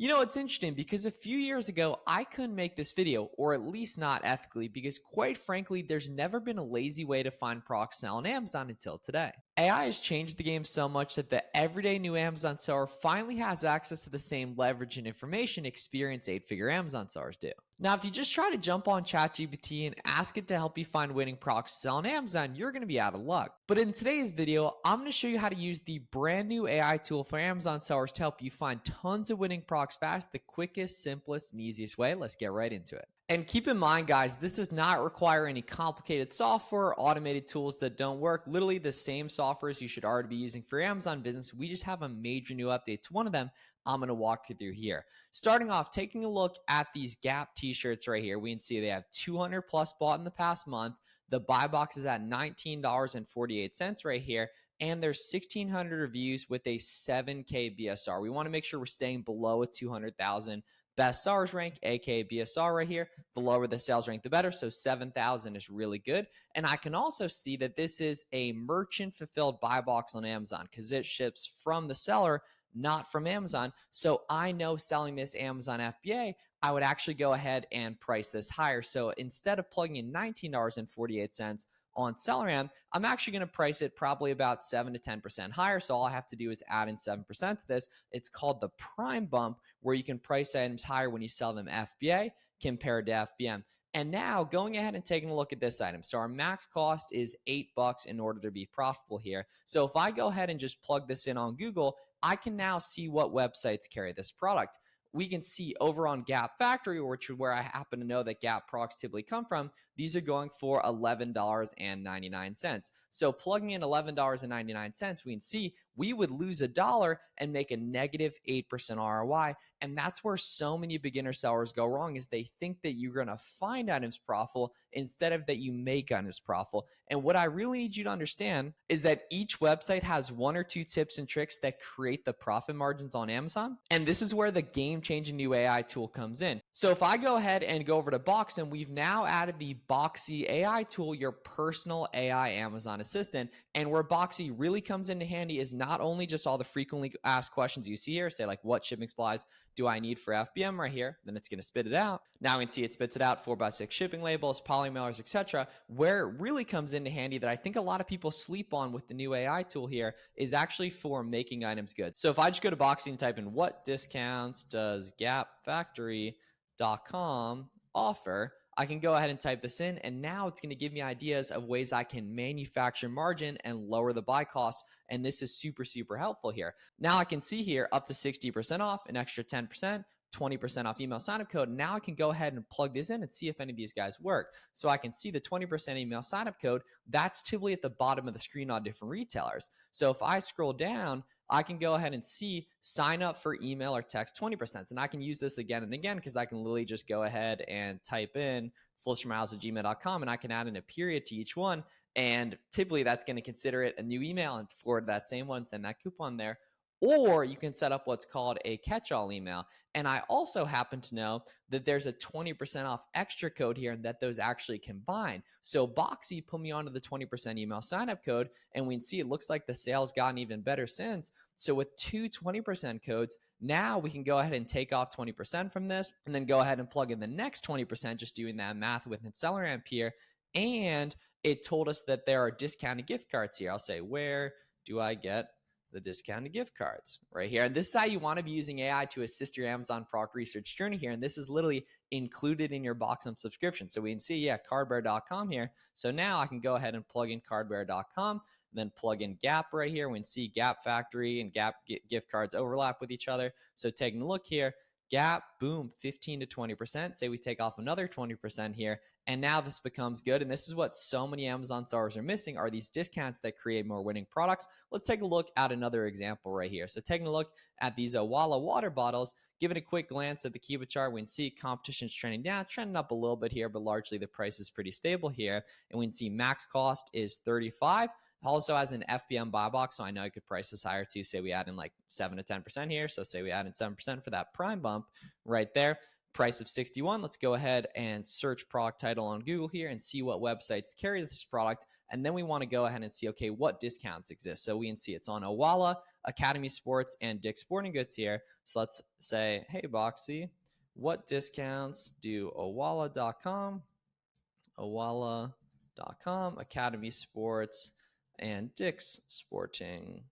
You know, it's interesting because a few years ago, I couldn't make this video, or at least not ethically, because quite frankly, there's never been a lazy way to find products sell on Amazon until today. AI has changed the game so much that the everyday new Amazon seller finally has access to the same leverage and information experienced eight-figure Amazon sellers do. Now, if you just try to jump on ChatGPT and ask it to help you find winning products to sell on Amazon, you're going to be out of luck. But in today's video, I'm going to show you how to use the brand new AI tool for Amazon sellers to help you find tons of winning products fast, the quickest, simplest, and easiest way. Let's get right into it. And keep in mind, guys, this does not require any complicated software or automated tools that don't work. Literally the same softwares you should already be using for your Amazon business. We just have a major new update to one of them. I'm going to walk you through here. Starting off, taking a look at these Gap t-shirts right here, we can see they have 200 plus bought in the past month. The buy box is at $19.48 right here. And there's 1,600 reviews with a 7K BSR. We want to make sure we're staying below a 200,000 best sellers rank, aka BSR right here. The lower the sales rank, the better. So 7,000 is really good. And I can also see that this is a merchant fulfilled buy box on Amazon because it ships from the seller, not from Amazon. So I know selling this Amazon FBA, I would actually go ahead and price this higher. So instead of plugging in $19.48 on SellerAm, I'm actually going to price it probably about 7 to 10% higher. So all I have to do is add in 7% to this. It's called the prime bump, where you can price items higher when you sell them FBA compared to FBM. And now going ahead and taking a look at this item. So our max cost is $8 in order to be profitable here. So if I go ahead and just plug this in on Google, I can now see what websites carry this product. We can see over on Gap Factory, which is where I happen to know that Gap products typically come from, these are going for $11.99. So plugging in $11.99, we can see we would lose $1 and make a negative 8% ROI. And that's where so many beginner sellers go wrong, is they think that you're going to find items profitable instead of that you make items profitable. And what I really need you to understand is that each website has one or two tips and tricks that create the profit margins on Amazon. And this is where the game-changing new AI tool comes in. So if I go ahead and go over to Box, and we've now added the Boxy AI tool, your personal AI Amazon assistant. And where Boxy really comes into handy is not only just all the frequently asked questions you see here, say like what shipping supplies do I need for FBM right here, then it's going to spit it out. Now we can see it spits it out, 4x6 shipping labels, poly mailers, etc. Where it really comes into handy that I think a lot of people sleep on with the new AI tool here is actually for making items good. So if I just go to Boxy and type in what discounts does gapfactory.com offer, I can go ahead and type this in, and now it's going to give me ideas of ways I can manufacture margin and lower the buy cost. And this is super, super helpful here. Now I can see here up to 60% off, an extra 10%, 20% off email signup code. Now I can go ahead and plug this in and see if any of these guys work. So I can see the 20% email signup code. That's typically at the bottom of the screen on different retailers. So if I scroll down, I can go ahead and see sign up for email or text 20%. And I can use this again and again because I can literally just go ahead and type in flipsfromhouse@gmail.com, and I can add in a period to each one. And typically that's going to consider it a new email and forward that same one, send that coupon there. Or you can set up what's called a catch-all email. And I also happen to know that there's a 20% off extra code here and that those actually combine. So Boxy put me onto the 20% email sign-up code, and we can see it looks like the sales gotten even better since. So with two 20% codes, now we can go ahead and take off 20% from this and then go ahead and plug in the next 20%, just doing that math within SellerAmp here. And it told us that there are discounted gift cards here. I'll say, where do I get the discounted gift cards right here? And this is how you want to be using AI to assist your Amazon product research journey here. And this is literally included in your Boxum subscription. So we can see, yeah, cardbear.com here. So now I can go ahead and plug in cardbear.com, then plug in Gap right here. We can see Gap Factory and Gap gift cards overlap with each other. So taking a look here, Gap, boom, 15 to 20%. Say we take off another 20% here, and now this becomes good. And this is what so many Amazon sellers are missing, are these discounts that create more winning products. Let's take a look at another example right here. So taking a look at these Owala water bottles, giving a quick glance at the Kiva chart, we can see competition's trending down, trending up a little bit here, but largely the price is pretty stable here. And we can see max cost is 35. Also has an FBM buy box, so I know I could price this higher too. Say we add in like 7 to 10% here. So say we add in 7% for that prime bump right there. price of 61. Let's go ahead and search product title on Google here and see what websites carry this product. And then we want to go ahead and see, okay, what discounts exist. So we can see it's on Owala, Academy Sports, and Dick's Sporting Goods here. So let's say, hey, Boxy, what discounts do Owala.com, Academy Sports, and Dick's Sporting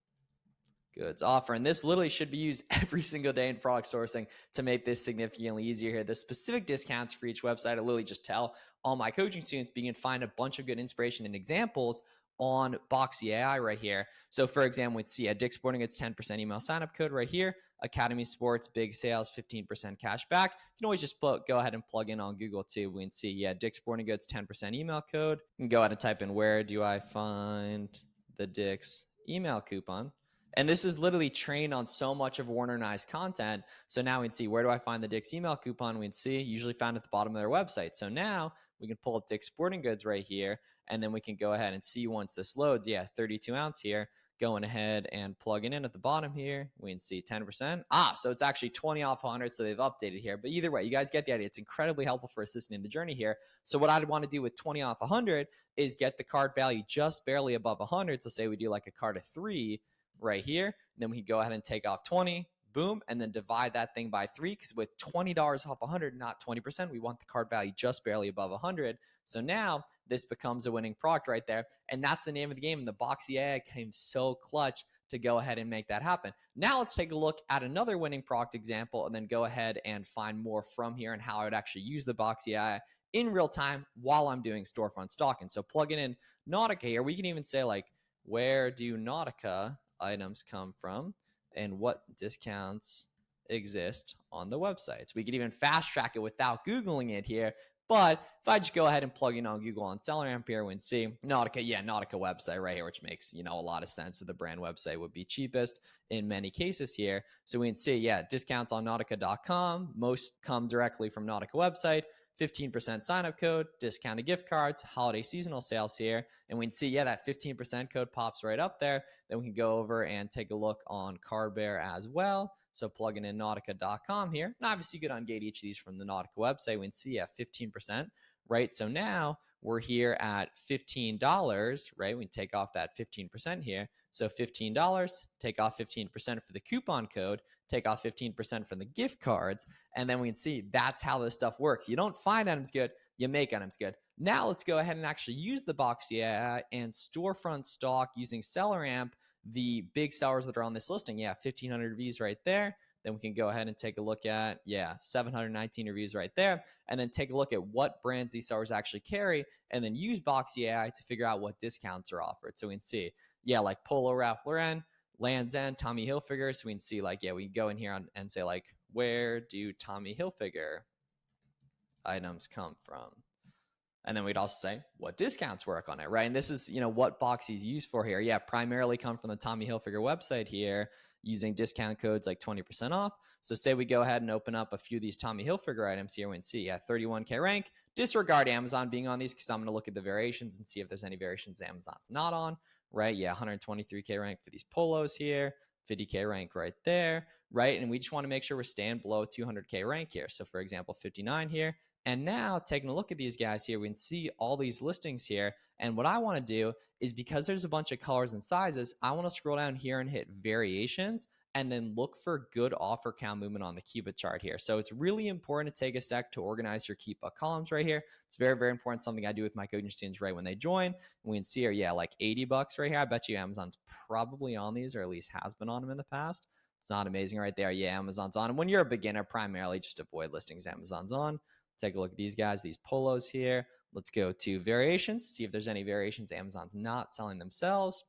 Goods offer? And this literally should be used every single day in product sourcing to make this significantly easier here. The specific discounts for each website, I literally just tell all my coaching students, but you can find a bunch of good inspiration and examples on Boxy AI right here. So for example, we'd see at Dick's Sporting Goods 10% email signup code right here. Academy Sports, big sales, 15% cash back. You can always just go ahead and plug in on Google too. We can see, yeah, Dick's Sporting Goods 10% email code. You can go ahead and type in, where do I find the Dick's email coupon? And this is literally trained on so much of Warner and I's content. So now we can see, where do I find the Dick's email coupon? We can see usually found at the bottom of their website. So now we can pull up Dick's Sporting Goods right here, and then we can go ahead and see once this loads, yeah, 32 ounce here, going ahead and plugging in at the bottom here. We can see 10%. So it's actually 20 off 100. So they've updated here. But either way, you guys get the idea. It's incredibly helpful for assisting in the journey here. So what I'd want to do with 20 off 100 is get the cart value just barely above 100. So say we do like a cart of 3 right here. And then we can go ahead and take off 20, boom, and then divide that thing by 3, because with $20 off 100, not 20%, we want the cart value just barely above 100. So now this becomes a winning product right there. And that's the name of the game. And the Boxy AI came so clutch to go ahead and make that happen. Now let's take a look at another winning product example and then go ahead and find more from here and how I would actually use the Boxy AI in real time while I'm doing storefront stocking. So plugging in Nautica here, we can even say like, where do Nautica items come from and what discounts exist on the websites? We could even fast track it without Googling it here. But if I just go ahead and plug in on Google on SellerAmp here, we can see Nautica, Nautica website right here, which makes, a lot of sense that the brand website would be cheapest in many cases here. So we can see, discounts on Nautica.com. Most come directly from Nautica website. 15% sign-up code, discounted gift cards, holiday seasonal sales here. And we can see, that 15% code pops right up there. Then we can go over and take a look on Cardbear as well. So plugging in Nautica.com here. And obviously you could ungate each of these from the Nautica website. We can see, 15%, right? So now we're here at $15, right? We can take off that 15% here. So $15, take off 15% for the coupon code, take off 15% from the gift cards, and then we can see that's how this stuff works. You don't find items good, you make items good. Now let's go ahead and actually use the Boxy AI and storefront stock using SellerAmp, the big sellers that are on this listing. 1,500 reviews right there. Then we can go ahead and take a look at, 719 reviews right there. And then take a look at what brands these sellers actually carry, and then use Boxy AI to figure out what discounts are offered. So we can see, like Polo Ralph Lauren, Land's End, Tommy Hilfiger. So we can see we can go in here and say where do Tommy Hilfiger items come from? And then we'd also say what discounts work on it, right? And this is, what Boxy's used for here. Primarily come from the Tommy Hilfiger website here using discount codes like 20% off. So say we go ahead and open up a few of these Tommy Hilfiger items here. We can see, 31K rank. Disregard Amazon being on these because I'm going to look at the variations and see if there's any variations Amazon's not on, right? 123K rank for these polos here. 50K rank right there, right? And we just want to make sure we're staying below 200K rank here. So for example, 59 here. And now taking a look at these guys here, we can see all these listings here. And what I want to do is, because there's a bunch of colors and sizes, I want to scroll down here and hit variations and then look for good offer count movement on the Keepa chart here. So it's really important to take a sec to organize your Keepa columns right here. It's very, very important. Something I do with my coaching students right when they join. And we can see here, like $80 right here. I bet you Amazon's probably on these, or at least has been on them in the past. It's not amazing right there. Amazon's on. And when you're a beginner, primarily just avoid listings Amazon's on. Take a look at these guys, these polos here. Let's go to variations, see if there's any variations Amazon's not selling themselves.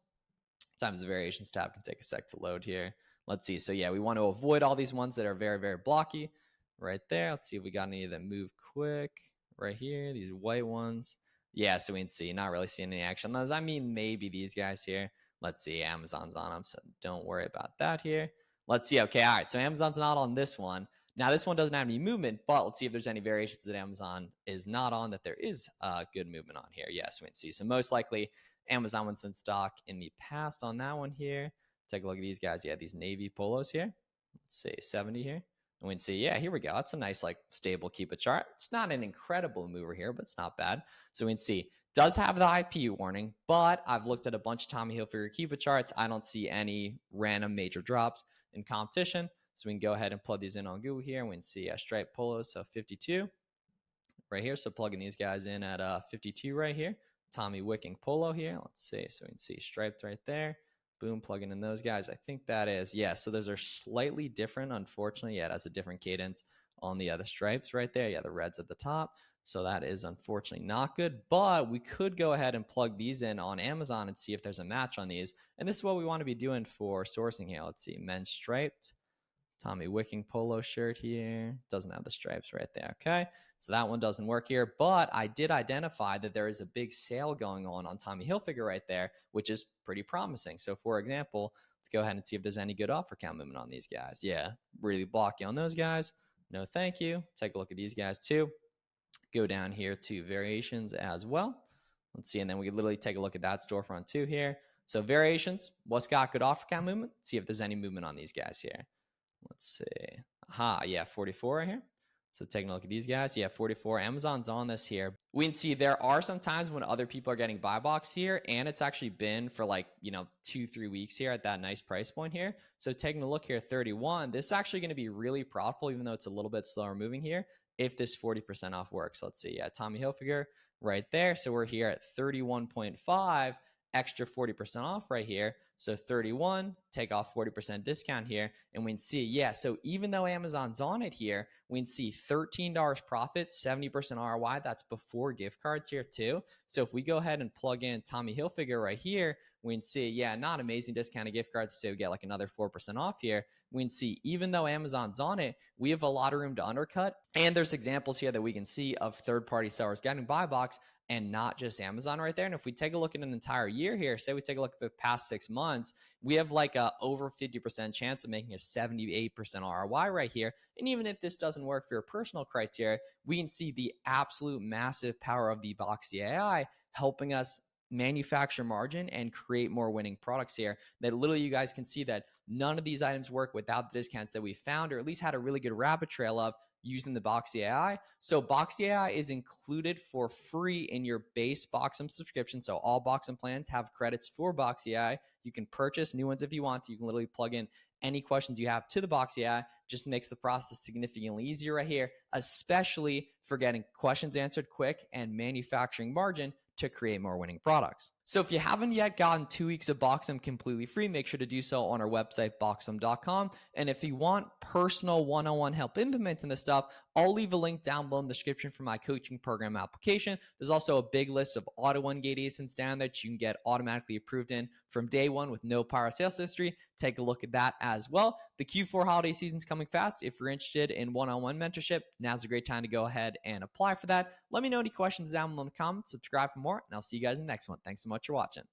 Sometimes the variations tab can take a sec to load here. Let's see. So we want to avoid all these ones that are very, very blocky right there. Let's see if we got any that move quick right here. These white ones. So we can see, not really seeing any action. I mean, maybe these guys here. Let's see. Amazon's on them, so don't worry about that here. Let's see. Okay. All right. So Amazon's not on this one. Now, this one doesn't have any movement, but let's see if there's any variations that Amazon is not on that there is good movement on here. Yes, we can see. So most likely Amazon was in stock in the past on that one here. Take a look at these guys. These navy polos here. Let's say 70 here. And we can see, yeah, here we go. That's a nice, like, stable Cuba chart. It's not an incredible mover here, but it's not bad. So we can see, does have the IP warning, but I've looked at a bunch of Tommy Hilfiger Cuba charts. I don't see any random major drops in competition. So we can go ahead and plug these in on Google here. And we can see striped polos, so 52 right here. So plugging these guys in at 52 right here. Tommy Wicking Polo here. Let's see. So we can see striped right there. Boom, plugging in those guys. I think that is, yeah. So those are slightly different, unfortunately. Yeah, it has a different cadence on the other stripes right there. Yeah, the red's at the top. So that is unfortunately not good. But we could go ahead and plug these in on Amazon and see if there's a match on these. And this is what we want to be doing for sourcing here. Let's see. Men's striped. Tommy Wicking polo shirt here. Doesn't have the stripes right there. Okay. So that one doesn't work here. But I did identify that there is a big sale going on Tommy Hilfiger right there, which is pretty promising. So for example, let's go ahead and see if there's any good offer count movement on these guys. Yeah. Really blocky on those guys. No, thank you. Take a look at these guys too. Go down here to variations as well. Let's see. And then we can literally take a look at that storefront too here. So variations, what's got good offer count movement? See if there's any movement on these guys here. Let's see. Aha, yeah, 44 right here. So taking a look at these guys. Yeah, 44. Amazon's on this here. We can see there are some times when other people are getting buy box here, and it's actually been for like, 2-3 weeks here at that nice price point here. So taking a look here, 31, this is actually going to be really profitable, even though it's a little bit slower moving here, if this 40% off works. Let's see. Yeah, Tommy Hilfiger right there. So we're here at 31.5, extra 40% off right here. So 31, take off 40% discount here. And we can see, yeah, so even though Amazon's on it here, we can see $13 profit, 70% ROI. That's before gift cards here too. So if we go ahead and plug in Tommy Hilfiger right here, we can see, yeah, not amazing discounted gift cards. So we get like another 4% off here. We can see, even though Amazon's on it, we have a lot of room to undercut. And there's examples here that we can see of third-party sellers getting buy box and not just Amazon right there. And if we take a look at an entire year here, say we take a look at the past 6 months, we have like a over 50% chance of making a 78% ROI right here. And even if this doesn't work for your personal criteria, we can see the absolute massive power of the Boxy AI helping us manufacture margin and create more winning products here. That literally you guys can see that none of these items work without the discounts that we found, or at least had a really good rabbit trail of using the Boxy AI. So Boxy AI is included for free in your base Boxum subscription. So all Boxum plans have credits for Boxy AI. You can purchase new ones if you want to. You can literally plug in any questions you have to the Boxy AI. Just makes the process significantly easier right here, especially for getting questions answered quick and manufacturing margin to create more winning products. So if you haven't yet gotten 2 weeks of Boxum completely free, make sure to do so on our website, boxum.com. And if you want personal one-on-one help implementing this stuff, I'll leave a link down below in the description for my coaching program application. There's also a big list of auto one gate ASINs down that you can get automatically approved in from day one with no prior sales history. Take a look at that as well. The Q4 holiday season's coming fast. If you're interested in one-on-one mentorship, now's a great time to go ahead and apply for that. Let me know any questions down below in the comments. Subscribe for more, and I'll see you guys in the next one. Thanks so much for watching.